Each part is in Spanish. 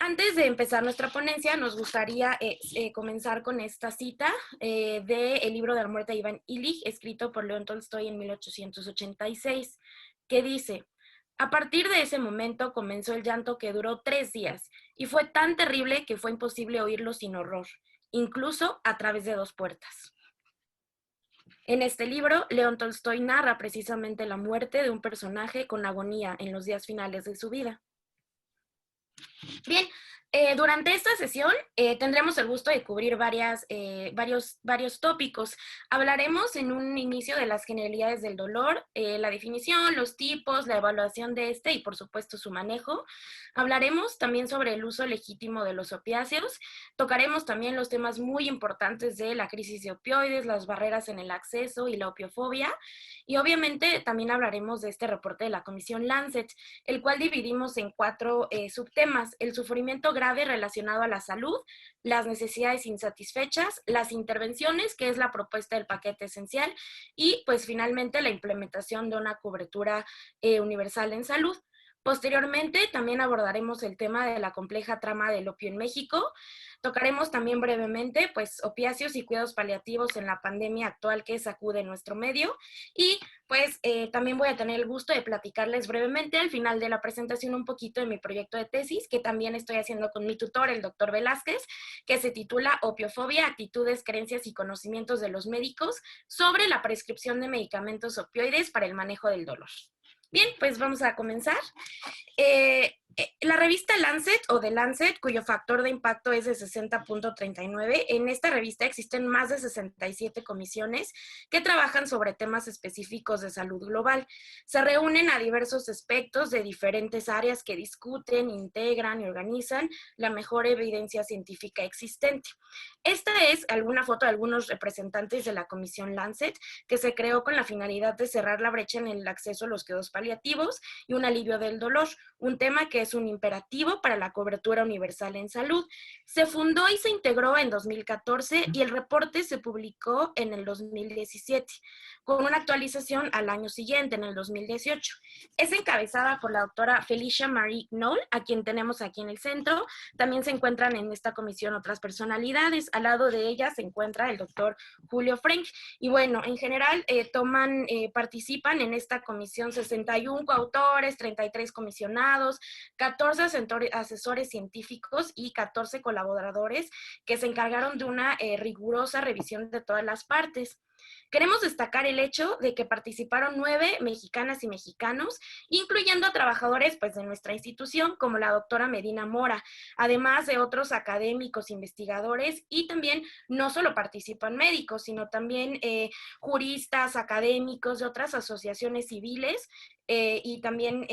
Antes de empezar nuestra ponencia, nos gustaría comenzar con esta cita del libro de la muerte de Iván Illich, escrito por León Tolstoy en 1886, que dice: a partir de ese momento comenzó el llanto que duró 3 días, y fue tan terrible que fue imposible oírlo sin horror, incluso a través de 2 puertas. En este libro, León Tolstoy narra precisamente la muerte de un personaje con agonía en los días finales de su vida. Bien, durante esta sesión tendremos el gusto de cubrir varios tópicos. Hablaremos en un inicio de las generalidades del dolor, la definición, los tipos, la evaluación de este y por supuesto su manejo. Hablaremos también sobre el uso legítimo de los opiáceos. Tocaremos también los temas muy importantes de la crisis de opioides, las barreras en el acceso y la opiofobia. Y obviamente también hablaremos de este reporte de la Comisión Lancet, el cual dividimos en 4 subtemas: el sufrimiento grave relacionado a la salud, las necesidades insatisfechas, las intervenciones, que es la propuesta del paquete esencial, y pues finalmente la implementación de una cobertura universal en salud. Posteriormente también abordaremos el tema de la compleja trama del opio en México. Tocaremos también brevemente pues opiáceos y cuidados paliativos en la pandemia actual que sacude nuestro medio, y pues también voy a tener el gusto de platicarles brevemente al final de la presentación un poquito de mi proyecto de tesis, que también estoy haciendo con mi tutor, el doctor Velázquez, que se titula Opiofobia, actitudes, creencias y conocimientos de los médicos sobre la prescripción de medicamentos opioides para el manejo del dolor. Bien, pues vamos a comenzar. La revista Lancet o The Lancet, cuyo factor de impacto es de 60.39, en esta revista existen más de 67 comisiones que trabajan sobre temas específicos de salud global. Se reúnen a diversos aspectos de diferentes áreas que discuten, integran y organizan la mejor evidencia científica existente. Esta es alguna foto de algunos representantes de la Comisión Lancet, que se creó con la finalidad de cerrar la brecha en el acceso a los cuidados paliativos y un alivio del dolor, un tema que es un imperativo para la cobertura universal en salud. Se fundó y se integró en 2014 y el reporte se publicó en el 2017, con una actualización al año siguiente, en el 2018. Es encabezada por la doctora Felicia Marie Knoll, a quien tenemos aquí en el centro. También se encuentran en esta comisión otras personalidades. Al lado de ella se encuentra el doctor Julio Frenk. Y bueno, en general participan en esta comisión 61 coautores, 33 comisionados, 14 asesores científicos y 14 colaboradores que se encargaron de una rigurosa revisión de todas las partes. Queremos destacar el hecho de que participaron 9 mexicanas y mexicanos, incluyendo a trabajadores pues, de nuestra institución, como la doctora Medina Mora, además de otros académicos, investigadores, y también no solo participan médicos, sino también juristas, académicos de otras asociaciones civiles, y también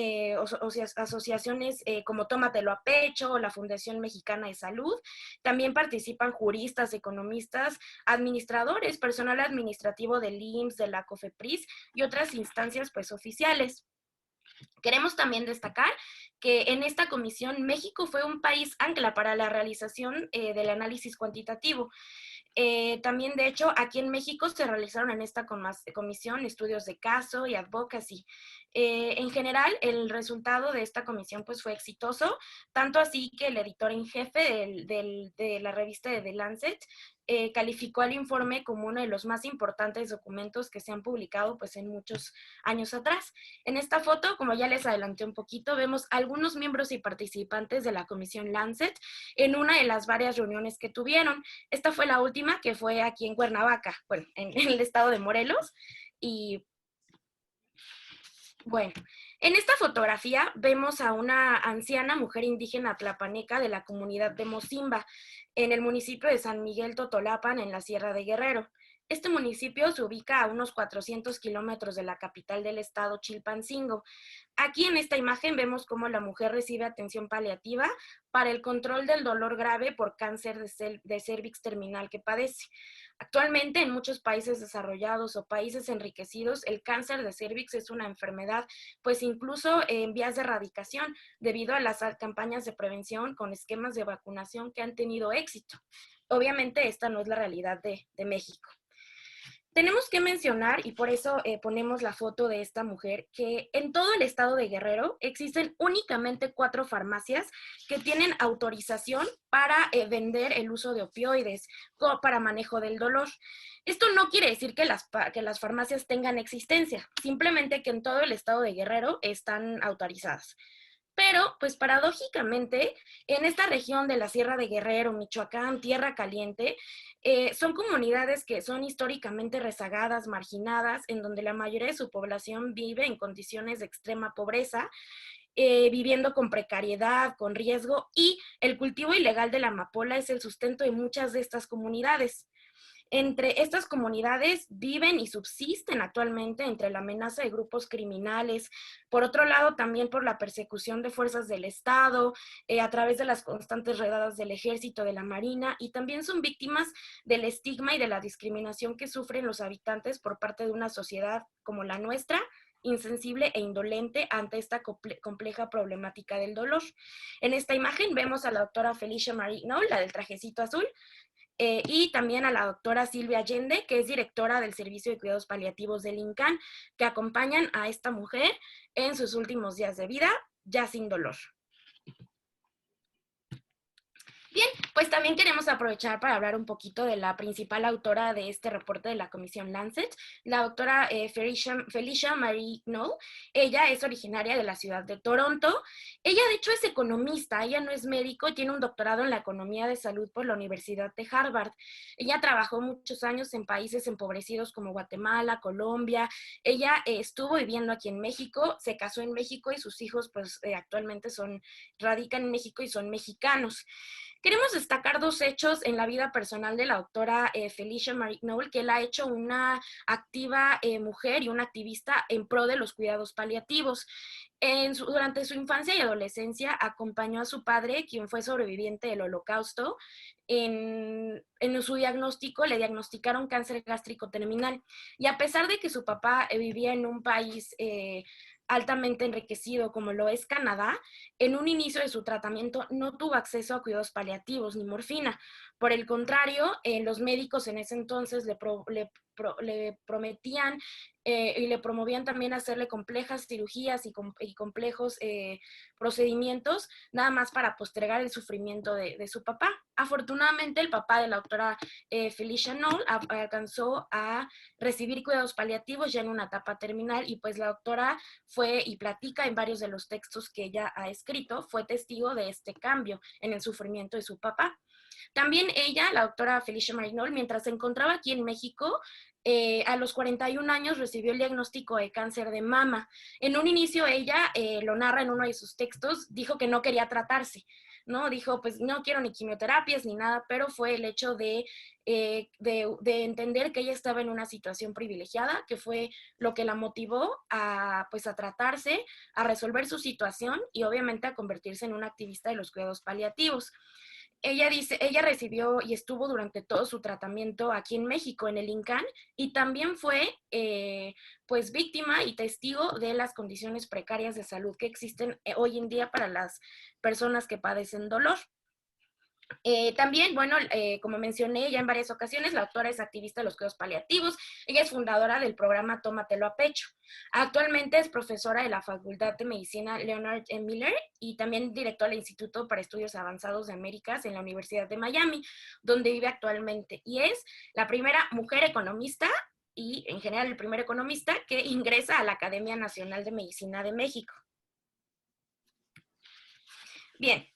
asociaciones como Tómatelo a Pecho o la Fundación Mexicana de Salud. También participan juristas, economistas, administradores, personal administrativo del IMSS, de la COFEPRIS y otras instancias pues oficiales. Queremos también destacar que en esta comisión México fue un país ancla para la realización del análisis cuantitativo. También, de hecho, aquí en México se realizaron en esta comisión estudios de caso y advocacy. En general, el resultado de esta comisión pues, fue exitoso, tanto así que el editor en jefe de la revista de The Lancet calificó el informe como uno de los más importantes documentos que se han publicado pues, en muchos años atrás. En esta foto, como ya les adelanté un poquito, vemos algunos miembros y participantes de la Comisión Lancet en una de las varias reuniones que tuvieron. Esta fue la última, que fue aquí en Cuernavaca, bueno, en el estado de Morelos. Y bueno, en esta fotografía vemos a una anciana mujer indígena tlapaneca de la comunidad de Mocimba, en el municipio de San Miguel Totolapan, en la Sierra de Guerrero. Este municipio se ubica a unos 400 kilómetros de la capital del estado, Chilpancingo. Aquí en esta imagen vemos cómo la mujer recibe atención paliativa para el control del dolor grave por cáncer de cérvix terminal que padece. Actualmente, en muchos países desarrollados o países enriquecidos, el cáncer de cérvix es una enfermedad, pues incluso en vías de erradicación, debido a las campañas de prevención con esquemas de vacunación que han tenido éxito. Obviamente, esta no es la realidad de México. Tenemos que mencionar, y por eso ponemos la foto de esta mujer, que en todo el estado de Guerrero existen únicamente 4 farmacias que tienen autorización para vender el uso de opioides para manejo del dolor. Esto no quiere decir que las farmacias tengan existencia, simplemente que en todo el estado de Guerrero están autorizadas. Pero, pues paradójicamente, en esta región de la Sierra de Guerrero, Michoacán, Tierra Caliente, son comunidades que son históricamente rezagadas, marginadas, en donde la mayoría de su población vive en condiciones de extrema pobreza, viviendo con precariedad, con riesgo, y el cultivo ilegal de la amapola es el sustento de muchas de estas comunidades. Entre estas comunidades viven y subsisten actualmente entre la amenaza de grupos criminales, por otro lado también por la persecución de fuerzas del Estado, a través de las constantes redadas del Ejército, de la Marina, y también son víctimas del estigma y de la discriminación que sufren los habitantes por parte de una sociedad como la nuestra, insensible e indolente ante esta compleja problemática del dolor. En esta imagen vemos a la doctora Felicia Marie Knoll, la del trajecito azul, y también a la doctora Silvia Allende, que es directora del Servicio de Cuidados Paliativos del INCAN, que acompañan a esta mujer en sus últimos días de vida, ya sin dolor. Bien, pues también queremos aprovechar para hablar un poquito de la principal autora de este reporte de la Comisión Lancet, la doctora Felicia Marie Knoll. Ella es originaria de la ciudad de Toronto. Ella, de hecho, es economista, ella no es médico, tiene un doctorado en la economía de salud por la Universidad de Harvard. Ella trabajó muchos años en países empobrecidos como Guatemala, Colombia. Ella estuvo viviendo aquí en México, se casó en México y sus hijos pues actualmente radican en México y son mexicanos. Queremos destacar 2 hechos en la vida personal de la doctora Felicia Marie Knoll, que él ha hecho una activa mujer y una activista en pro de los cuidados paliativos. Durante su infancia y adolescencia acompañó a su padre, quien fue sobreviviente del Holocausto. En su diagnóstico le diagnosticaron cáncer gástrico terminal. Y a pesar de que su papá vivía en un país altamente enriquecido como lo es Canadá, en un inicio de su tratamiento no tuvo acceso a cuidados paliativos ni morfina. Por el contrario, los médicos en ese entonces le prometían y le promovían también hacerle complejas cirugías y complejos procedimientos, nada más para postergar el sufrimiento de su papá. Afortunadamente, el papá de la doctora Felicia Knoll alcanzó a recibir cuidados paliativos ya en una etapa terminal, y pues la doctora fue y platica en varios de los textos que ella ha escrito, fue testigo de este cambio en el sufrimiento de su papá. También ella, la doctora Felicia Marie Knoll, mientras se encontraba aquí en México, a los 41 años recibió el diagnóstico de cáncer de mama. En un inicio ella, lo narra en uno de sus textos, dijo que no quería tratarse, ¿no? Dijo, pues no quiero ni quimioterapias ni nada, pero fue el hecho de entender que ella estaba en una situación privilegiada, que fue lo que la motivó pues, a tratarse, a resolver su situación y obviamente a convertirse en una activista de los cuidados paliativos. Ella recibió y estuvo durante todo su tratamiento aquí en México, en el INCAN, y también fue pues víctima y testigo de las condiciones precarias de salud que existen hoy en día para las personas que padecen dolor. También, bueno, como mencioné ya en varias ocasiones, la doctora es activista de los cuidados paliativos. Ella es fundadora del programa Tómatelo a Pecho. Actualmente es profesora de la Facultad de Medicina Leonard M. Miller y también directora del Instituto para Estudios Avanzados de Américas en la Universidad de Miami, donde vive actualmente. Y es la primera mujer economista y, en general, el primer economista que ingresa a la Academia Nacional de Medicina de México. Bien.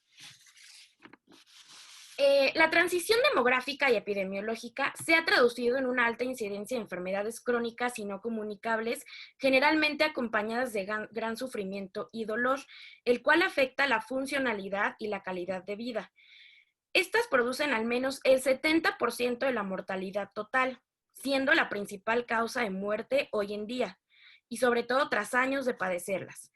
La transición demográfica y epidemiológica se ha traducido en una alta incidencia de enfermedades crónicas y no comunicables, generalmente acompañadas de gran sufrimiento y dolor, el cual afecta la funcionalidad y la calidad de vida. Estas producen al menos el 70% de la mortalidad total, siendo la principal causa de muerte hoy en día, y sobre todo tras años de padecerlas.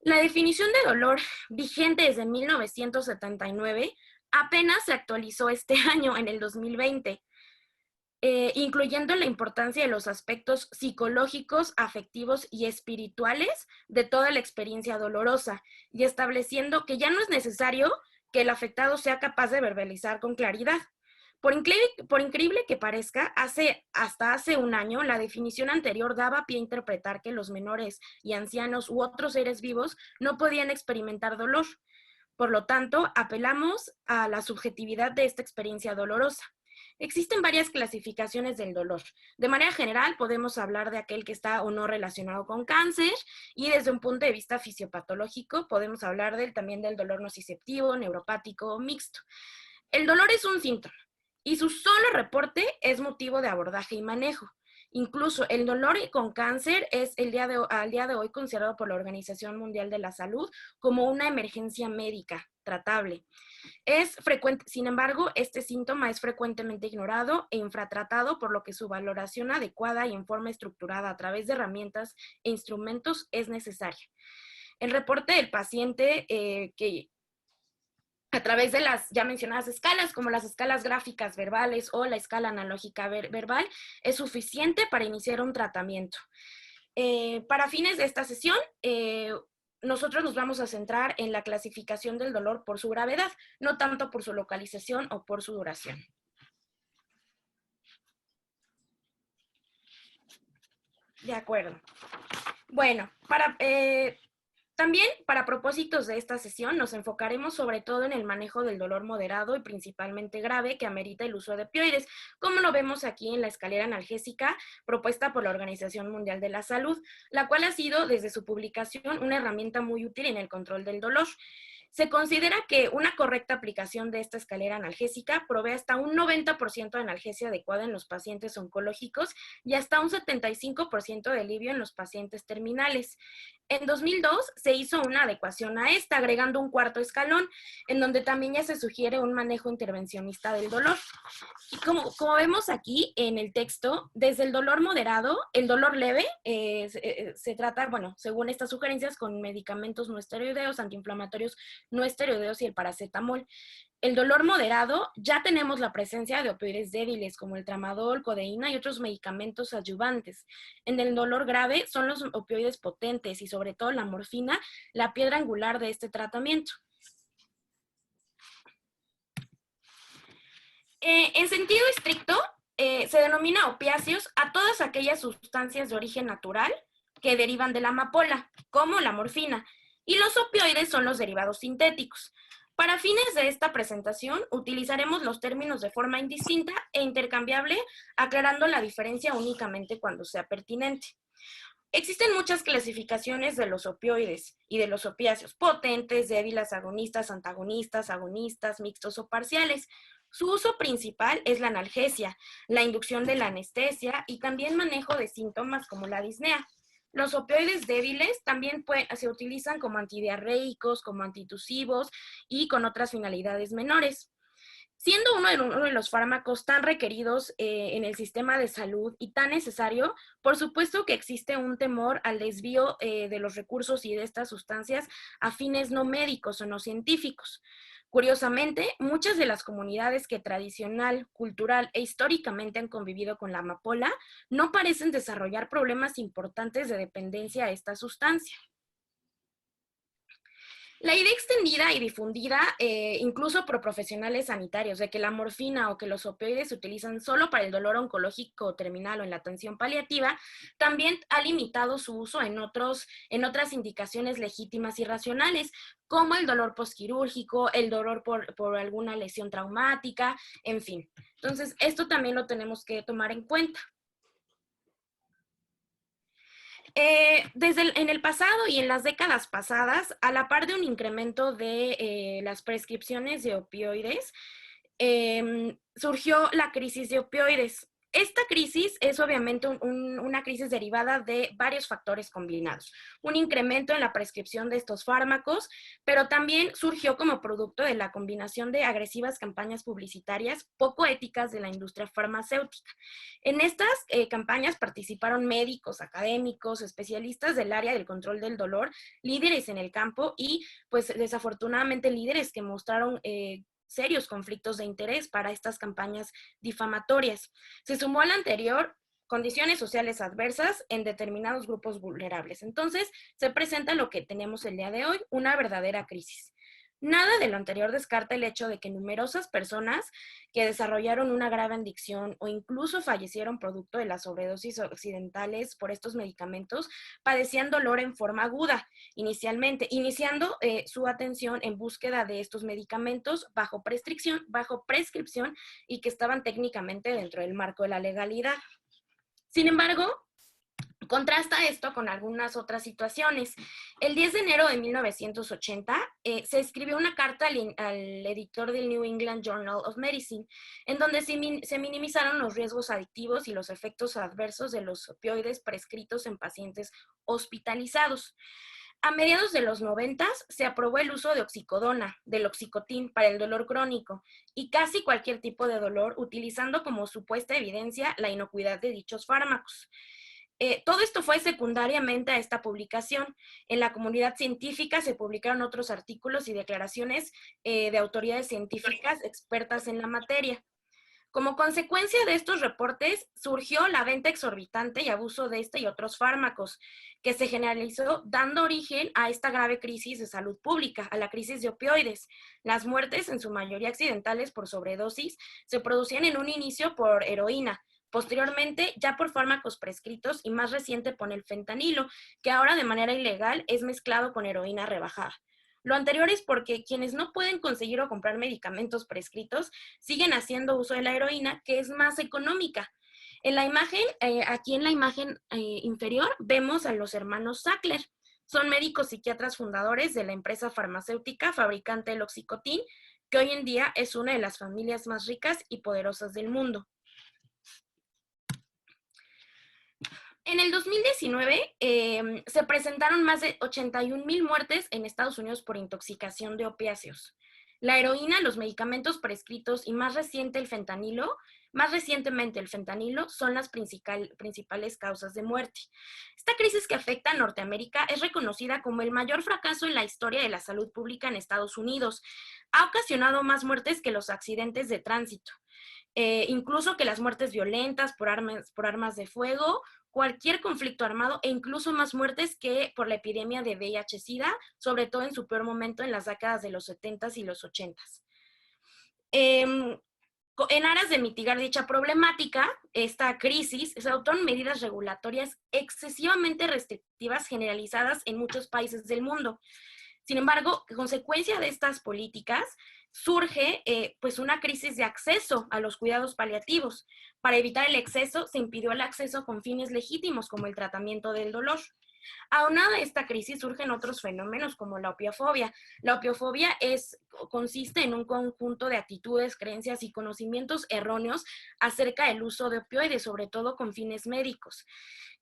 La definición de dolor, vigente desde 1979, apenas se actualizó este año, en el 2020, incluyendo la importancia de los aspectos psicológicos, afectivos y espirituales de toda la experiencia dolorosa, y estableciendo que ya no es necesario que el afectado sea capaz de verbalizar con claridad, Por increíble que parezca, hasta hace un año, la definición anterior daba pie a interpretar que los menores y ancianos u otros seres vivos no podían experimentar dolor. Por lo tanto, apelamos a la subjetividad de esta experiencia dolorosa. Existen varias clasificaciones del dolor. De manera general, podemos hablar de aquel que está o no relacionado con cáncer, y desde un punto de vista fisiopatológico podemos hablar también del dolor nociceptivo, neuropático o mixto. El dolor es un síntoma y su solo reporte es motivo de abordaje y manejo. Incluso el dolor con cáncer es al día de hoy considerado por la Organización Mundial de la Salud como una emergencia médica tratable. Es frecuente, sin embargo, este síntoma es frecuentemente ignorado e infratratado, por lo que su valoración adecuada y en forma estructurada a través de herramientas e instrumentos es necesaria. El reporte del paciente que a través de las ya mencionadas escalas, como las escalas gráficas verbales o la escala analógica verbal, es suficiente para iniciar un tratamiento. Para fines de esta sesión, nosotros nos vamos a centrar en la clasificación del dolor por su gravedad, no tanto por su localización o por su duración. De acuerdo. Bueno, también para propósitos de esta sesión nos enfocaremos sobre todo en el manejo del dolor moderado y principalmente grave que amerita el uso de opioides, como lo vemos aquí en la escalera analgésica propuesta por la Organización Mundial de la Salud, la cual ha sido desde su publicación una herramienta muy útil en el control del dolor. Se considera que una correcta aplicación de esta escalera analgésica provee hasta un 90% de analgesia adecuada en los pacientes oncológicos y hasta un 75% de alivio en los pacientes terminales. En 2002 se hizo una adecuación a esta, agregando un cuarto escalón, en donde también ya se sugiere un manejo intervencionista del dolor. Y como vemos aquí en el texto, desde el dolor moderado, el dolor leve se trata, bueno, según estas sugerencias, con medicamentos no esteroideos, antiinflamatorios no esteroideos y el paracetamol. El dolor moderado, ya tenemos la presencia de opioides débiles como el tramadol, codeína y otros medicamentos adyuvantes. En el dolor grave son los opioides potentes y sobre todo la morfina, la piedra angular de este tratamiento. En sentido estricto, se denomina opiáceos a todas aquellas sustancias de origen natural que derivan de la amapola, como la morfina, y los opioides son los derivados sintéticos. Para fines de esta presentación, utilizaremos los términos de forma indistinta e intercambiable, aclarando la diferencia únicamente cuando sea pertinente. Existen muchas clasificaciones de los opioides y de los opiáceos: potentes, débiles, agonistas, antagonistas, agonistas, mixtos o parciales. Su uso principal es la analgesia, la inducción de la anestesia y también manejo de síntomas como la disnea. Los opioides débiles también se utilizan como antidiarreicos, como antitusivos y con otras finalidades menores. Siendo uno de los fármacos tan requeridos en el sistema de salud y tan necesario, por supuesto que existe un temor al desvío de los recursos y de estas sustancias a fines no médicos o no científicos. Curiosamente, muchas de las comunidades que tradicional, cultural e históricamente han convivido con la amapola no parecen desarrollar problemas importantes de dependencia a esta sustancia. La idea extendida y difundida, incluso por profesionales sanitarios, de que la morfina o que los opioides se utilizan solo para el dolor oncológico terminal o en la atención paliativa, también ha limitado su uso en otras indicaciones legítimas y racionales, como el dolor postquirúrgico, el dolor por alguna lesión traumática, en fin. Entonces, esto también lo tenemos que tomar en cuenta. En el pasado y en las décadas pasadas, a la par de un incremento de las prescripciones de opioides, surgió la crisis de opioides. Esta crisis es obviamente una crisis derivada de varios factores combinados. Un incremento en la prescripción de estos fármacos, pero también surgió como producto de la combinación de agresivas campañas publicitarias poco éticas de la industria farmacéutica. En estas campañas participaron médicos, académicos, especialistas del área del control del dolor, líderes en el campo y, pues, desafortunadamente líderes que mostraron serios conflictos de interés para estas campañas difamatorias. Se sumó al anterior condiciones sociales adversas en determinados grupos vulnerables. Entonces, se presenta lo que tenemos el día de hoy, una verdadera crisis. Nada de lo anterior descarta el hecho de que numerosas personas que desarrollaron una grave adicción o incluso fallecieron producto de las sobredosis occidentales por estos medicamentos padecían dolor en forma aguda inicialmente, iniciando su atención en búsqueda de estos medicamentos bajo prescripción y que estaban técnicamente dentro del marco de la legalidad. Sin embargo, contrasta esto con algunas otras situaciones. El 10 de enero de 1980 se escribió una carta al editor del New England Journal of Medicine, en donde se minimizaron los riesgos adictivos y los efectos adversos de los opioides prescritos en pacientes hospitalizados. A mediados de los 90 se aprobó el uso de oxicodona, del oxicotín, para el dolor crónico y casi cualquier tipo de dolor, utilizando como supuesta evidencia la inocuidad de dichos fármacos. Todo esto fue secundariamente a esta publicación. En la comunidad científica se publicaron otros artículos y declaraciones de autoridades científicas expertas en la materia. Como consecuencia de estos reportes, surgió la venta exorbitante y abuso de este y otros fármacos, que se generalizó dando origen a esta grave crisis de salud pública, a la crisis de opioides. Las muertes, en su mayoría accidentales por sobredosis, se producían en un inicio por heroína, posteriormente ya por fármacos prescritos y más reciente por el fentanilo, que ahora de manera ilegal es mezclado con heroína rebajada. Lo anterior es porque quienes no pueden conseguir o comprar medicamentos prescritos siguen haciendo uso de la heroína, que es más económica. En la imagen, aquí en la imagen inferior, vemos a los hermanos Sackler. Son médicos psiquiatras fundadores de la empresa farmacéutica fabricante del oxicotín, que hoy en día es una de las familias más ricas y poderosas del mundo. En el 2019 se presentaron más de 81,000 muertes en Estados Unidos por intoxicación de opiáceos. La heroína, los medicamentos prescritos y más recientemente el fentanilo son las principales causas de muerte. Esta crisis que afecta a Norteamérica es reconocida como el mayor fracaso en la historia de la salud pública en Estados Unidos. Ha ocasionado más muertes que los accidentes de tránsito. Incluso que las muertes violentas por armas de fuego, cualquier conflicto armado e incluso más muertes que por la epidemia de VIH-Sida, sobre todo en su peor momento en las décadas de los 70s y los 80s. En aras de mitigar dicha problemática, esta crisis, se adoptaron medidas regulatorias excesivamente restrictivas generalizadas en muchos países del mundo. Sin embargo, a consecuencia de estas políticas, surge pues una crisis de acceso a los cuidados paliativos. Para evitar el exceso, se impidió el acceso con fines legítimos como el tratamiento del dolor. Aunada a esta crisis surgen otros fenómenos como la opiofobia. La opiofobia consiste en un conjunto de actitudes, creencias y conocimientos erróneos acerca del uso de opioides, sobre todo con fines médicos.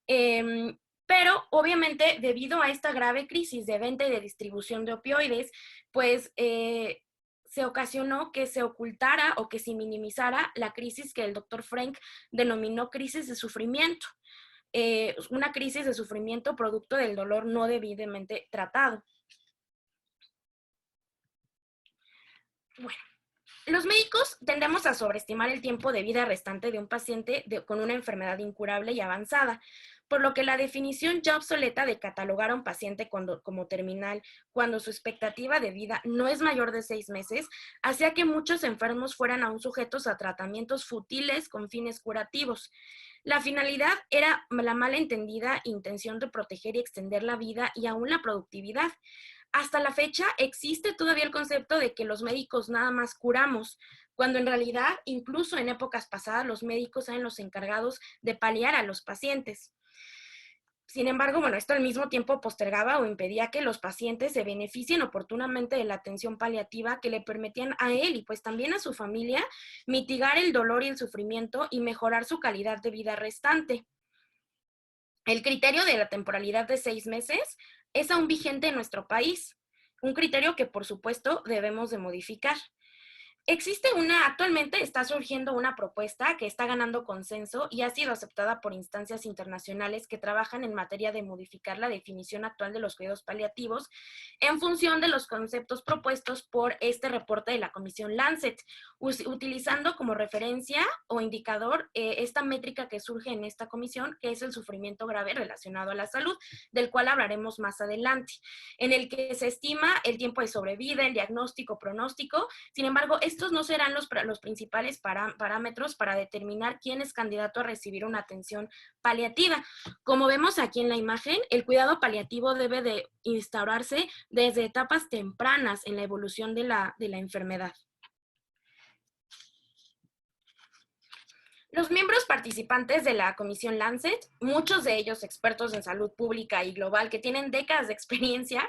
Pero obviamente debido a esta grave crisis de venta y de distribución de opioides, pues se ocasionó que se ocultara o que se minimizara la crisis que el doctor Frank denominó crisis de sufrimiento. Una crisis de sufrimiento producto del dolor no debidamente tratado. Bueno, los médicos tendemos a sobreestimar el tiempo de vida restante de un paciente con una enfermedad incurable y avanzada, por lo que la definición ya obsoleta de catalogar a un paciente como terminal cuando su expectativa de vida no es mayor de 6 meses, hacía que muchos enfermos fueran aún sujetos a tratamientos fútiles con fines curativos. La finalidad era la malentendida intención de proteger y extender la vida y aún la productividad. Hasta la fecha existe todavía el concepto de que los médicos nada más curamos, cuando en realidad, incluso en épocas pasadas, los médicos eran los encargados de paliar a los pacientes. Sin embargo, bueno, esto al mismo tiempo postergaba o impedía que los pacientes se beneficien oportunamente de la atención paliativa que le permitían a él y pues también a su familia mitigar el dolor y el sufrimiento y mejorar su calidad de vida restante. El criterio de la temporalidad de 6 meses es aún vigente en nuestro país, un criterio que por supuesto debemos de modificar. Actualmente está surgiendo una propuesta que está ganando consenso y ha sido aceptada por instancias internacionales que trabajan en materia de modificar la definición actual de los cuidados paliativos en función de los conceptos propuestos por este reporte de la Comisión Lancet, utilizando como referencia o indicador esta métrica que surge en esta comisión, que es el sufrimiento grave relacionado a la salud, del cual hablaremos más adelante, en el que se estima el tiempo de sobrevida, el diagnóstico, pronóstico. Sin embargo, estos no serán los principales parámetros para determinar quién es candidato a recibir una atención paliativa. Como vemos aquí en la imagen, el cuidado paliativo debe de instaurarse desde etapas tempranas en la evolución de la enfermedad. Los miembros participantes de la Comisión Lancet, muchos de ellos expertos en salud pública y global que tienen décadas de experiencia,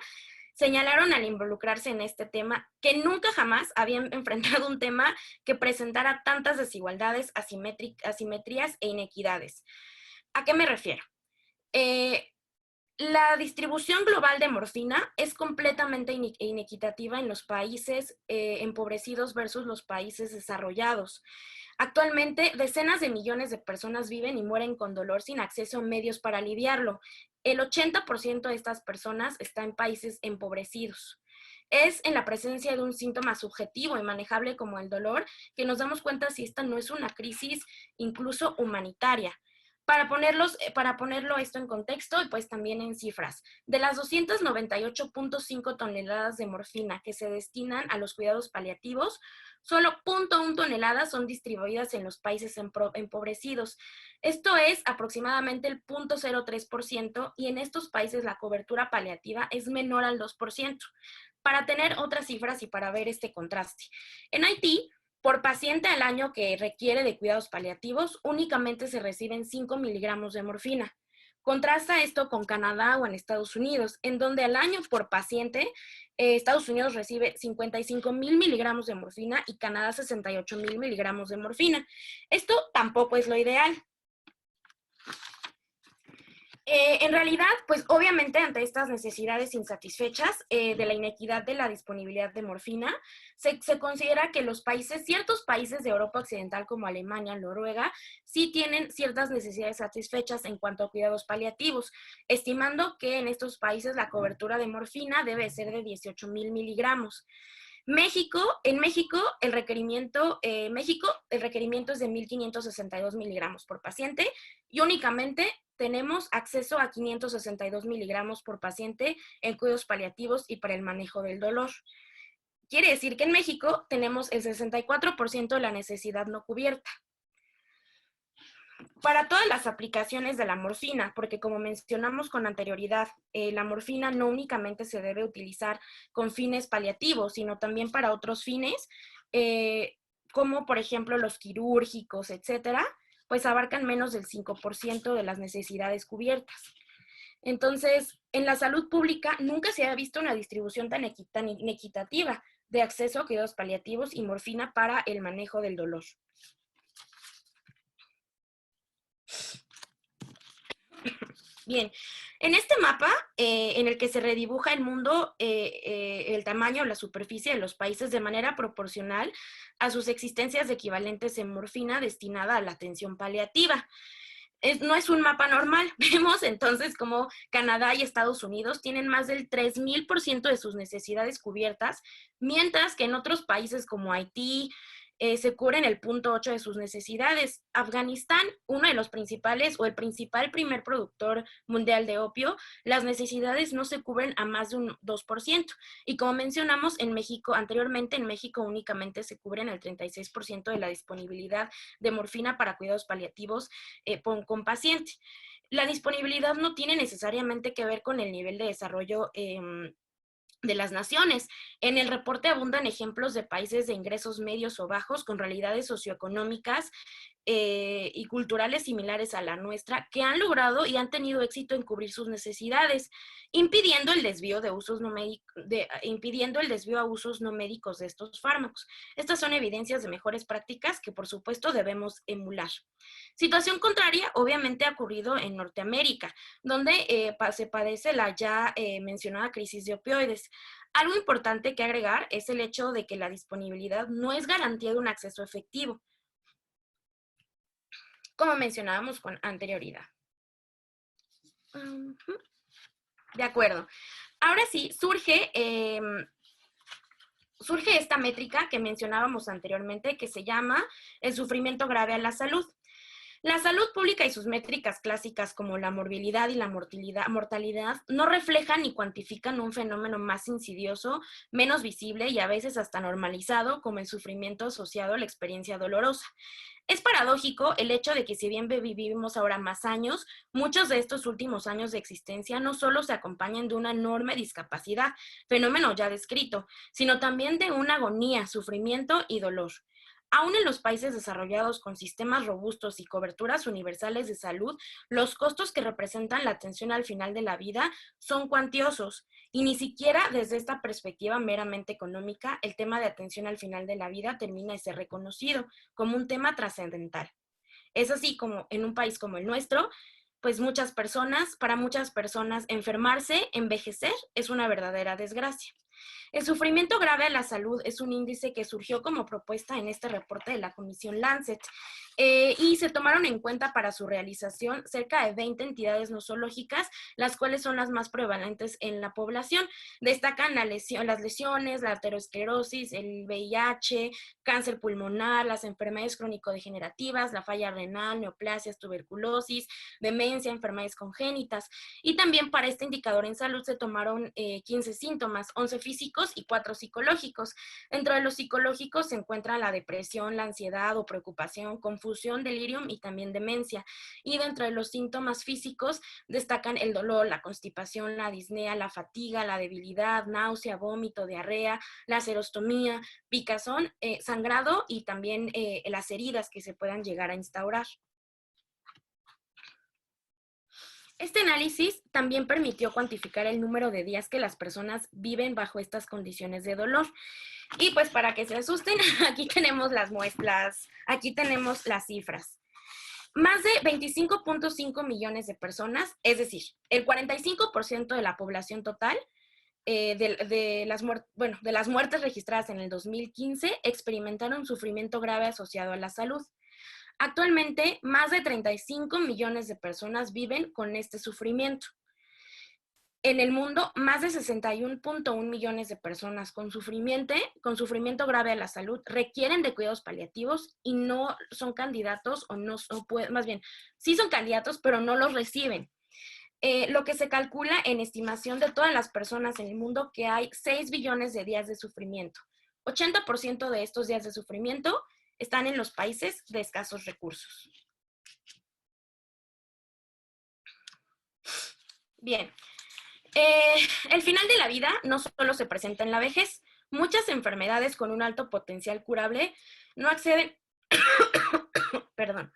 señalaron al involucrarse en este tema que nunca jamás habían enfrentado un tema que presentara tantas desigualdades, asimetrías e inequidades. ¿A qué me refiero? La distribución global de morfina es completamente inequitativa en los países empobrecidos versus los países desarrollados. Actualmente, decenas de millones de personas viven y mueren con dolor sin acceso a medios para aliviarlo. El 80% de estas personas está en países empobrecidos. Es en la presencia de un síntoma subjetivo y manejable como el dolor que nos damos cuenta si esta no es una crisis incluso humanitaria. Para ponerlo esto en contexto y pues también en cifras, de las 298.5 toneladas de morfina que se destinan a los cuidados paliativos, solo 0.1 toneladas son distribuidas en los países empobrecidos. Esto es aproximadamente el 0.03% y en estos países la cobertura paliativa es menor al 2%. Para tener otras cifras y para ver este contraste, en Haití, por paciente al año que requiere de cuidados paliativos, únicamente se reciben 5 miligramos de morfina. Contrasta esto con Canadá o en Estados Unidos, en donde al año por paciente, Estados Unidos recibe 55,000 miligramos de morfina y Canadá 68,000 miligramos de morfina. Esto tampoco es lo ideal. En realidad, pues obviamente ante estas necesidades insatisfechas de la inequidad de la disponibilidad de morfina, se considera que ciertos países de Europa Occidental como Alemania, Noruega, sí tienen ciertas necesidades satisfechas en cuanto a cuidados paliativos, estimando que en estos países la cobertura de morfina debe ser de 18,000 miligramos. En México el requerimiento es de 1,562 miligramos por paciente y únicamente tenemos acceso a 562 miligramos por paciente en cuidados paliativos y para el manejo del dolor. Quiere decir que en México tenemos el 64% de la necesidad no cubierta. Para todas las aplicaciones de la morfina, porque como mencionamos con anterioridad, la morfina no únicamente se debe utilizar con fines paliativos, sino también para otros fines, como por ejemplo los quirúrgicos, etcétera, pues abarcan menos del 5% de las necesidades cubiertas. Entonces, en la salud pública nunca se ha visto una distribución tan inequitativa de acceso a cuidados paliativos y morfina para el manejo del dolor. Bien, en este mapa, en el que se redibuja el mundo, el tamaño o la superficie de los países de manera proporcional a sus existencias de equivalentes en morfina destinada a la atención paliativa. No es un mapa normal. Vemos entonces cómo Canadá y Estados Unidos tienen más del 3,000% de sus necesidades cubiertas, mientras que en otros países como Haití, se cubren el 0.8 de sus necesidades. Afganistán, uno de los principales o el principal primer productor mundial de opio, las necesidades no se cubren a más de un 2%. Y como mencionamos anteriormente, en México únicamente se cubren el 36% de la disponibilidad de morfina para cuidados paliativos con paciente. La disponibilidad no tiene necesariamente que ver con el nivel de desarrollo de las naciones. En el reporte abundan ejemplos de países de ingresos medios o bajos con realidades socioeconómicas y culturales similares a la nuestra, que han logrado y han tenido éxito en cubrir sus necesidades, impidiendo el desvío a usos no médicos de estos fármacos. Estas son evidencias de mejores prácticas que, por supuesto, debemos emular. Situación contraria, obviamente, ha ocurrido en Norteamérica, donde se padece la ya mencionada crisis de opioides. Algo importante que agregar es el hecho de que la disponibilidad no es garantía de un acceso efectivo, como mencionábamos con anterioridad. De acuerdo. Ahora sí, surge esta métrica que mencionábamos anteriormente, que se llama el sufrimiento grave a la salud. La salud pública y sus métricas clásicas como la morbilidad y la mortalidad no reflejan ni cuantifican un fenómeno más insidioso, menos visible y a veces hasta normalizado como el sufrimiento asociado a la experiencia dolorosa. Es paradójico el hecho de que si bien vivimos ahora más años, muchos de estos últimos años de existencia no solo se acompañan de una enorme discapacidad, fenómeno ya descrito, sino también de una agonía, sufrimiento y dolor. Aún en los países desarrollados con sistemas robustos y coberturas universales de salud, los costos que representan la atención al final de la vida son cuantiosos. Y ni siquiera desde esta perspectiva meramente económica, el tema de atención al final de la vida termina de ser reconocido como un tema trascendental. Es así como en un país como el nuestro, pues para muchas personas, enfermarse, envejecer, es una verdadera desgracia. El sufrimiento grave a la salud es un índice que surgió como propuesta en este reporte de la Comisión Lancet y se tomaron en cuenta para su realización cerca de 20 entidades nosológicas, las cuales son las más prevalentes en la población. Destacan las lesiones, la aterosclerosis, el VIH, cáncer pulmonar, las enfermedades crónico-degenerativas, la falla renal, neoplasias, tuberculosis, demencia, enfermedades congénitas. Y también para este indicador en salud se tomaron 15 síntomas, 11 físicos y 4 psicológicos. Dentro de los psicológicos se encuentra la depresión, la ansiedad o preocupación, confusión, delirium y también demencia. Y dentro de los síntomas físicos destacan el dolor, la constipación, la disnea, la fatiga, la debilidad, náusea, vómito, diarrea, la serostomía, picazón, sangrado y también las heridas que se puedan llegar a instaurar. Este análisis también permitió cuantificar el número de días que las personas viven bajo estas condiciones de dolor. Y pues para que se asusten, aquí tenemos las muestras, aquí tenemos las cifras. Más de 25.5 millones de personas, es decir, el 45% de la población total de las muertes registradas en el 2015 experimentaron sufrimiento grave asociado a la salud. Actualmente, más de 35 millones de personas viven con este sufrimiento. En el mundo, más de 61.1 millones de personas con sufrimiento grave a la salud requieren de cuidados paliativos y no son candidatos más bien, sí son candidatos, pero no los reciben. Lo que se calcula en estimación de todas las personas en el mundo que hay 6 billones de días de sufrimiento. 80% de estos días de sufrimiento están en los países de escasos recursos. Bien, el final de la vida no solo se presenta en la vejez. Muchas enfermedades con un alto potencial curable no acceden, perdón,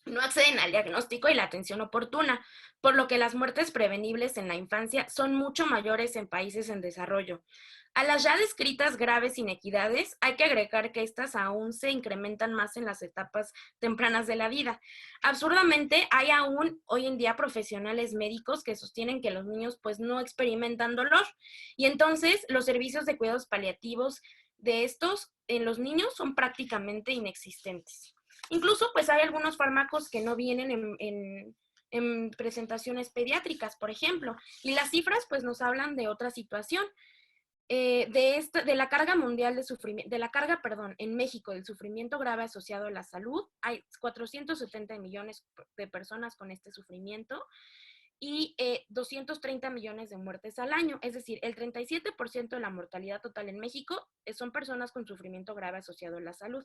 no acceden al diagnóstico y la atención oportuna, por lo que las muertes prevenibles en la infancia son mucho mayores en países en desarrollo. A las ya descritas graves inequidades, hay que agregar que estas aún se incrementan más en las etapas tempranas de la vida. Absurdamente, hay aún hoy en día profesionales médicos que sostienen que los niños pues no experimentan dolor y entonces los servicios de cuidados paliativos de estos en los niños son prácticamente inexistentes. Incluso pues hay algunos fármacos que no vienen en presentaciones pediátricas, por ejemplo, y las cifras pues nos hablan de otra situación. De la carga mundial de sufrimiento, en México del sufrimiento grave asociado a la salud, hay 470 millones de personas con este sufrimiento y 230 millones de muertes al año, es decir, el 37% de la mortalidad total en México son personas con sufrimiento grave asociado a la salud.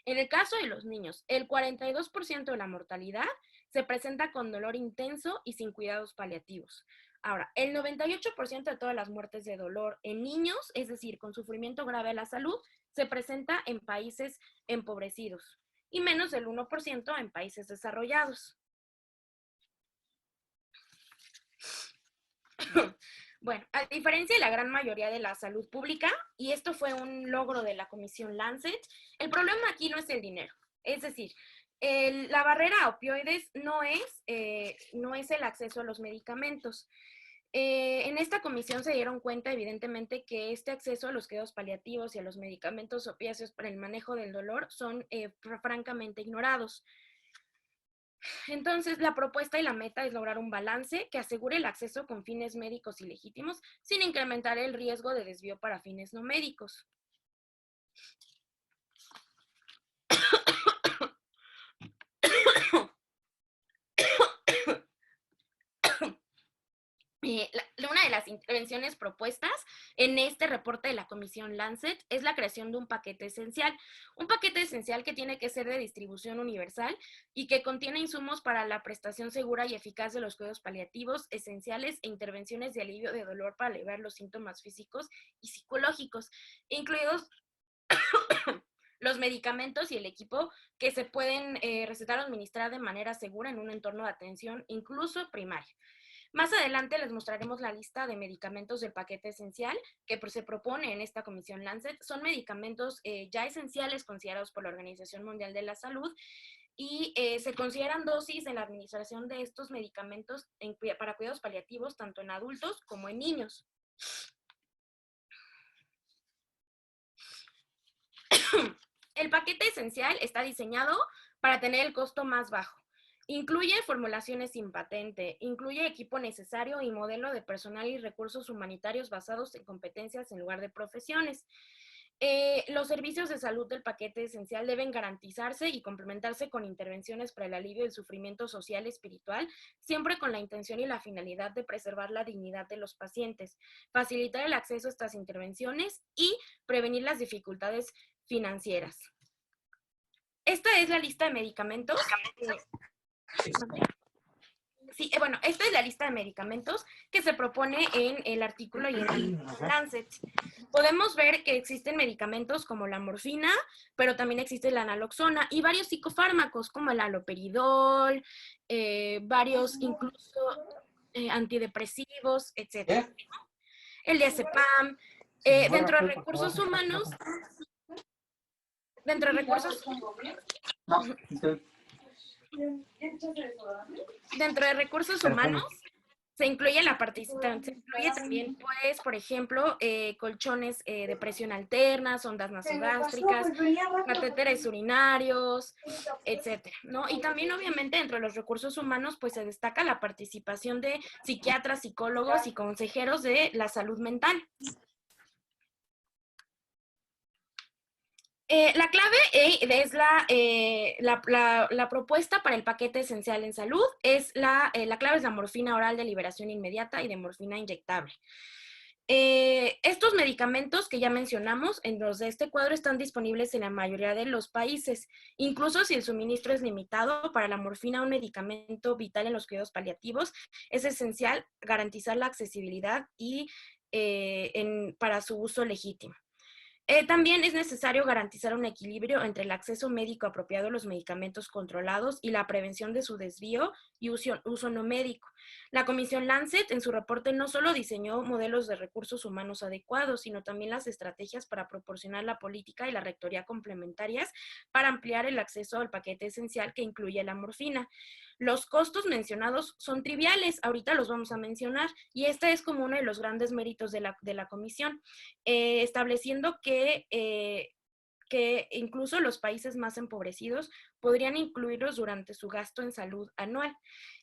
En el caso de los niños, el 42% de la mortalidad se presenta con dolor intenso y sin cuidados paliativos. Ahora, el 98% de todas las muertes de dolor en niños, es decir, con sufrimiento grave a la salud, se presenta en países empobrecidos y menos del 1% en países desarrollados. Bueno, a diferencia de la gran mayoría de la salud pública, y esto fue un logro de la Comisión Lancet, el problema aquí no es el dinero. Es decir, La barrera a opioides no es el acceso a los medicamentos. En esta comisión se dieron cuenta, evidentemente, que este acceso a los cuidados paliativos y a los medicamentos opiáceos para el manejo del dolor son francamente ignorados. Entonces, la propuesta y la meta es lograr un balance que asegure el acceso con fines médicos y legítimos sin incrementar el riesgo de desvío para fines no médicos. Una de las intervenciones propuestas en este reporte de la Comisión Lancet es la creación de un paquete esencial que tiene que ser de distribución universal y que contiene insumos para la prestación segura y eficaz de los cuidados paliativos esenciales e intervenciones de alivio de dolor para aliviar los síntomas físicos y psicológicos, incluidos los medicamentos y el equipo que se pueden recetar o administrar de manera segura en un entorno de atención, incluso primaria. Más adelante les mostraremos la lista de medicamentos del paquete esencial que se propone en esta Comisión Lancet. Son medicamentos ya esenciales considerados por la Organización Mundial de la Salud y se consideran dosis en la administración de estos medicamentos para cuidados paliativos tanto en adultos como en niños. El paquete esencial está diseñado para tener el costo más bajo. Incluye formulaciones sin patente, incluye equipo necesario y modelo de personal y recursos humanitarios basados en competencias en lugar de profesiones. Los servicios de salud del paquete esencial deben garantizarse y complementarse con intervenciones para el alivio del sufrimiento social y espiritual, siempre con la intención y la finalidad de preservar la dignidad de los pacientes, facilitar el acceso a estas intervenciones y prevenir las dificultades financieras. Esta es la lista de medicamentos. Sí, bueno, esta es la lista de medicamentos que se propone en el artículo y en el Lancet. Podemos ver que existen medicamentos como la morfina, pero también existe la naloxona y varios psicofármacos como el haloperidol, varios incluso antidepresivos, etc. El diazepam. Dentro de recursos humanos, dentro de recursos humanos se incluye la participación, se incluye también, pues, por ejemplo, colchones de presión alterna, sondas nasogástricas, catéteres urinarios, etcétera, ¿no? Y también, obviamente, dentro de los recursos humanos, pues, se destaca la participación de psiquiatras, psicólogos y consejeros de la salud mental. La clave es la propuesta para el paquete esencial en salud. La clave es la morfina oral de liberación inmediata y de morfina inyectable. Estos medicamentos que ya mencionamos en los de este cuadro están disponibles en la mayoría de los países, incluso si el suministro es limitado. Para la morfina, un medicamento vital en los cuidados paliativos, es esencial garantizar la accesibilidad y para su uso legítimo. También es necesario garantizar un equilibrio entre el acceso médico apropiado a los medicamentos controlados y la prevención de su desvío y uso no médico. La Comisión Lancet en su reporte no solo diseñó modelos de recursos humanos adecuados, sino también las estrategias para proporcionar la política y la rectoría complementarias para ampliar el acceso al paquete esencial que incluye la morfina. Los costos mencionados son triviales, ahorita los vamos a mencionar, y este es como uno de los grandes méritos de la comisión, estableciendo que incluso los países más empobrecidos podrían incluirlos durante su gasto en salud anual.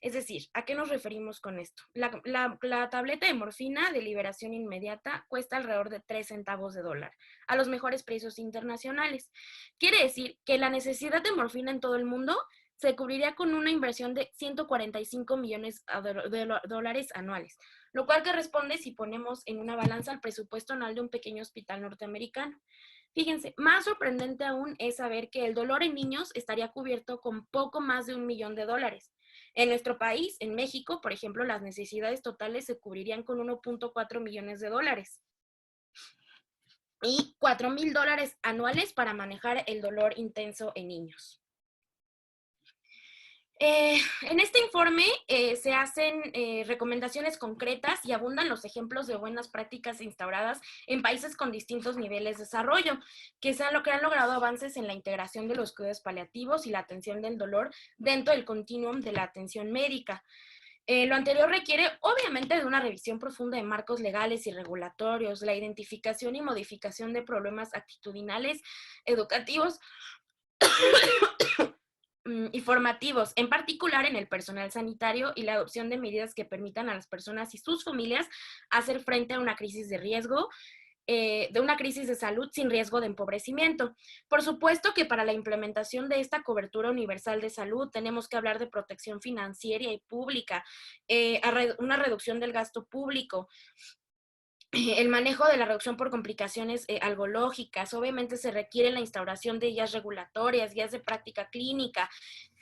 Es decir, ¿a qué nos referimos con esto? La tableta de morfina de liberación inmediata cuesta alrededor de 3 centavos de dólar, a los mejores precios internacionales. Quiere decir que la necesidad de morfina en todo el mundo se cubriría con una inversión de 145 millones de dólares anuales, lo cual corresponde, si ponemos en una balanza, al presupuesto anual de un pequeño hospital norteamericano. Fíjense, más sorprendente aún es saber que el dolor en niños estaría cubierto con poco más de $1 millón. En nuestro país, en México, por ejemplo, las necesidades totales se cubrirían con 1.4 millones de dólares y $4,000 anuales para manejar el dolor intenso en niños. En este informe se hacen recomendaciones concretas y abundan los ejemplos de buenas prácticas instauradas en países con distintos niveles de desarrollo, que han logrado avances en la integración de los cuidados paliativos y la atención del dolor dentro del continuum de la atención médica. Lo anterior requiere, obviamente, de una revisión profunda de marcos legales y regulatorios, la identificación y modificación de problemas actitudinales, educativos y formativos, en particular en el personal sanitario, y la adopción de medidas que permitan a las personas y sus familias hacer frente a una crisis de riesgo, de una crisis de salud sin riesgo de empobrecimiento. Por supuesto que para la implementación de esta cobertura universal de salud tenemos que hablar de protección financiera y pública, una reducción del gasto público, el manejo de la reducción por complicaciones algológicas. Obviamente se requiere la instauración de guías regulatorias, guías de práctica clínica,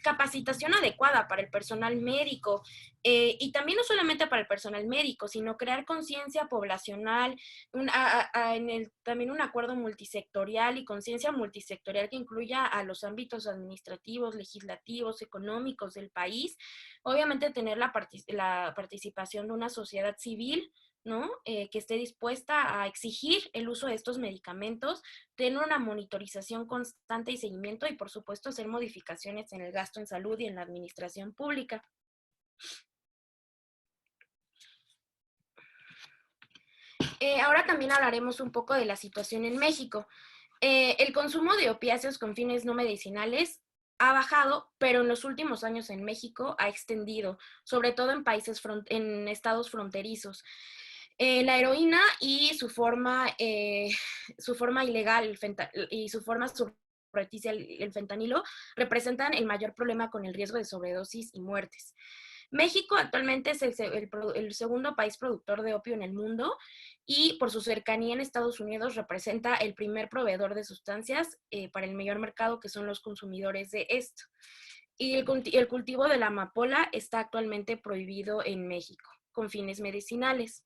capacitación adecuada para el personal médico, y también no solamente para el personal médico, sino crear conciencia poblacional, también un acuerdo multisectorial y conciencia multisectorial que incluya a los ámbitos administrativos, legislativos, económicos del país. Obviamente tener la participación de una sociedad civil, ¿no? Que esté dispuesta a exigir el uso de estos medicamentos, tener una monitorización constante y seguimiento, y por supuesto hacer modificaciones en el gasto en salud y en la administración pública. Ahora también hablaremos un poco de la situación en México. El consumo de opiáceos con fines no medicinales ha bajado, pero en los últimos años en México ha extendido, sobre todo en estados fronterizos. La heroína y su forma ilegal y su forma subrepticia, el fentanilo, representan el mayor problema con el riesgo de sobredosis y muertes. México actualmente es el segundo país productor de opio en el mundo, y por su cercanía en Estados Unidos representa el primer proveedor de sustancias para el mayor mercado, que son los consumidores de esto. Y el cultivo de la amapola está actualmente prohibido en México con fines medicinales.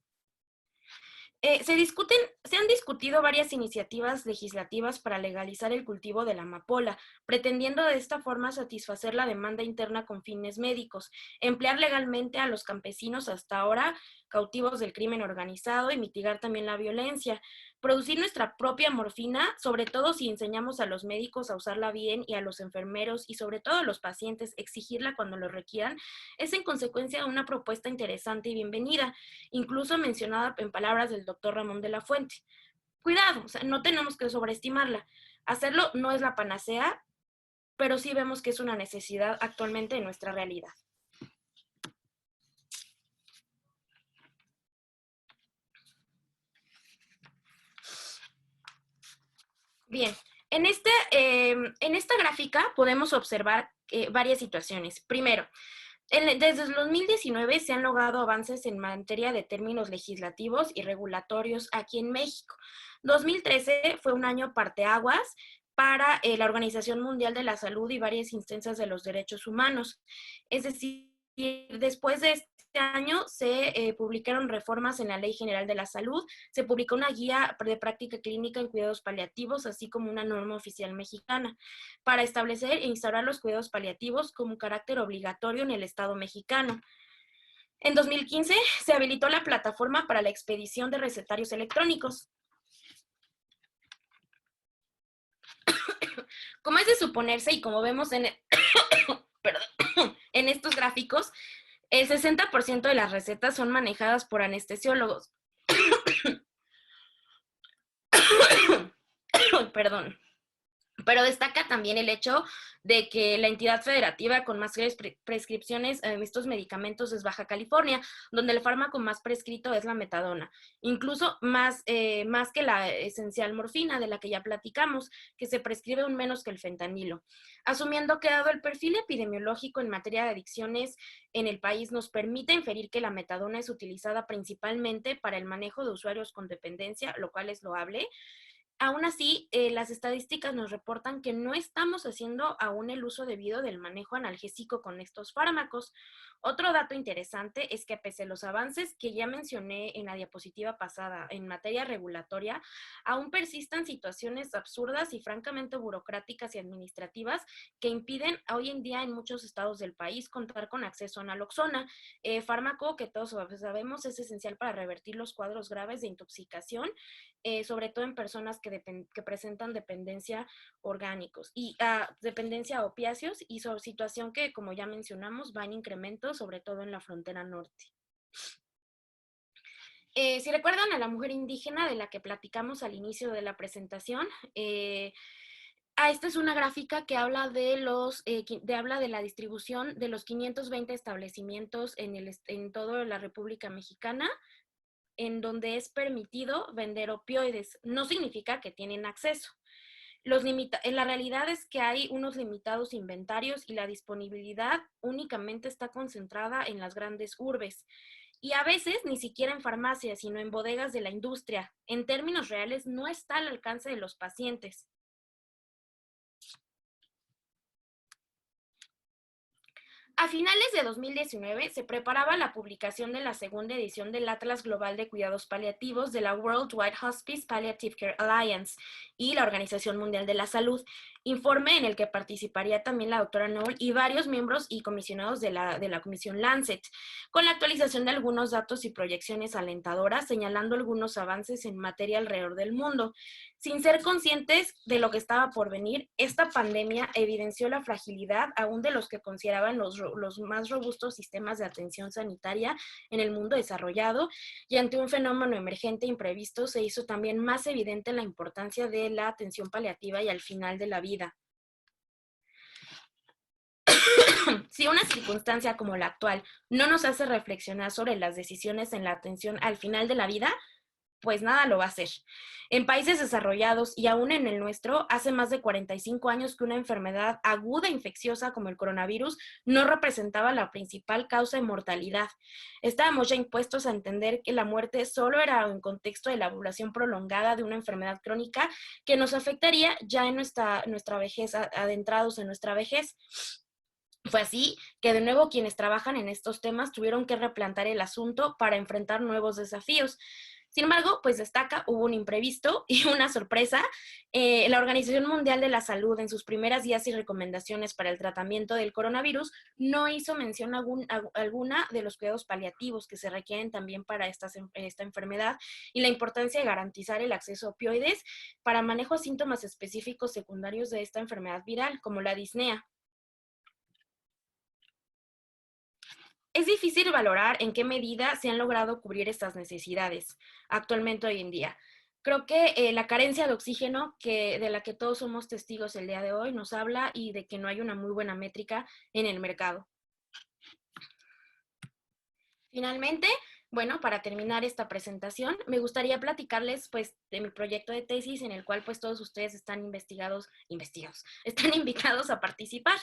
Se han discutido varias iniciativas legislativas para legalizar el cultivo de la amapola, pretendiendo de esta forma satisfacer la demanda interna con fines médicos, emplear legalmente a los campesinos hasta ahora cautivos del crimen organizado y mitigar también la violencia, producir nuestra propia morfina, sobre todo si enseñamos a los médicos a usarla bien, y a los enfermeros y sobre todo a los pacientes exigirla cuando lo requieran, es en consecuencia una propuesta interesante y bienvenida, incluso mencionada en palabras del doctor Ramón de la Fuente. Cuidado, o sea, no tenemos que sobreestimarla. Hacerlo no es la panacea, pero sí vemos que es una necesidad actualmente en nuestra realidad. Bien, en esta gráfica podemos observar varias situaciones. Primero, desde el 2019 se han logrado avances en materia de términos legislativos y regulatorios aquí en México. 2013 fue un año parteaguas para la Organización Mundial de la Salud y varias instancias de los derechos humanos. Es decir, después de este año se publicaron reformas en la Ley General de la Salud, se publicó una guía de práctica clínica en cuidados paliativos, así como una norma oficial mexicana, para establecer e instaurar los cuidados paliativos como carácter obligatorio en el Estado mexicano. En 2015 se habilitó la plataforma para la expedición de recetarios electrónicos. Como es de suponerse y como vemos en estos gráficos, el 60% de las recetas son manejadas por anestesiólogos. Perdón. Pero destaca también el hecho de que la entidad federativa con más prescripciones de estos medicamentos es Baja California, donde el fármaco más prescrito es la metadona, incluso más que la esencial morfina, de la que ya platicamos, que se prescribe aún menos que el fentanilo. Asumiendo que dado el perfil epidemiológico en materia de adicciones en el país nos permite inferir que la metadona es utilizada principalmente para el manejo de usuarios con dependencia, lo cual es loable. Aún así, las estadísticas nos reportan que no estamos haciendo aún el uso debido del manejo analgésico con estos fármacos. Otro dato interesante es que pese a los avances que ya mencioné en la diapositiva pasada en materia regulatoria, aún persistan situaciones absurdas y francamente burocráticas y administrativas que impiden hoy en día en muchos estados del país contar con acceso a naloxona, fármaco que todos sabemos es esencial para revertir los cuadros graves de intoxicación, sobre todo en personas que presentan dependencia orgánicos y dependencia a opiáceos y sobre situación que, como ya mencionamos, va en incremento, sobre todo en la frontera norte. Si recuerdan a la mujer indígena de la que platicamos al inicio de la presentación, esta es una gráfica que habla habla de la distribución de los 520 establecimientos en toda la República Mexicana, en donde es permitido vender opioides. No significa que tienen acceso. La realidad es que hay unos limitados inventarios y la disponibilidad únicamente está concentrada en las grandes urbes. Y a veces ni siquiera en farmacias, sino en bodegas de la industria. En términos reales, no está al alcance de los pacientes. A finales de 2019 se preparaba la publicación de la segunda edición del Atlas Global de Cuidados Paliativos de la Worldwide Hospice Palliative Care Alliance y la Organización Mundial de la Salud, informe en el que participaría también la doctora Noll y varios miembros y comisionados de la Comisión Lancet, con la actualización de algunos datos y proyecciones alentadoras, señalando algunos avances en materia alrededor del mundo. Sin ser conscientes de lo que estaba por venir, esta pandemia evidenció la fragilidad aún de los que consideraban los más robustos sistemas de atención sanitaria en el mundo desarrollado, y ante un fenómeno emergente imprevisto se hizo también más evidente la importancia de la atención paliativa y al final de la vida. Si una circunstancia como la actual no nos hace reflexionar sobre las decisiones en la atención al final de la vida, pues nada lo va a hacer. En países desarrollados y aún en el nuestro, hace más de 45 años que una enfermedad aguda infecciosa como el coronavirus no representaba la principal causa de mortalidad. Estábamos ya impuestos a entender que la muerte solo era en contexto de la evolución prolongada de una enfermedad crónica que nos afectaría ya en nuestra vejez, adentrados en nuestra vejez. Fue así que de nuevo quienes trabajan en estos temas tuvieron que replantar el asunto para enfrentar nuevos desafíos. Sin embargo, pues destaca, hubo un imprevisto y una sorpresa. La Organización Mundial de la Salud, en sus primeras guías y recomendaciones para el tratamiento del coronavirus, no hizo mención alguna de los cuidados paliativos que se requieren también para esta enfermedad y la importancia de garantizar el acceso a opioides para manejo de síntomas específicos secundarios de esta enfermedad viral, como la disnea. Es difícil valorar en qué medida se han logrado cubrir estas necesidades actualmente hoy en día. Creo que la carencia de oxígeno de la que todos somos testigos el día de hoy nos habla y de que no hay una muy buena métrica en el mercado. Finalmente, bueno, para terminar esta presentación, me gustaría platicarles pues de mi proyecto de tesis en el cual pues todos ustedes están están invitados a participar.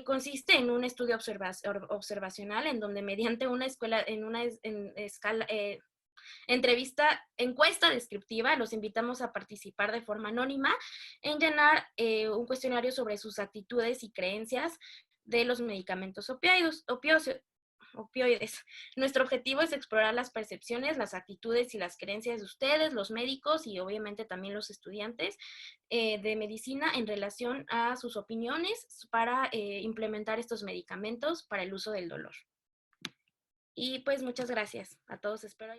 Consiste en un estudio observacional en donde mediante una encuesta descriptiva, los invitamos a participar de forma anónima en llenar un cuestionario sobre sus actitudes y creencias de los medicamentos opioides. Nuestro objetivo es explorar las percepciones, las actitudes y las creencias de ustedes, los médicos y obviamente también los estudiantes de medicina en relación a sus opiniones para implementar estos medicamentos para el uso del dolor. Y pues muchas gracias a todos, espero.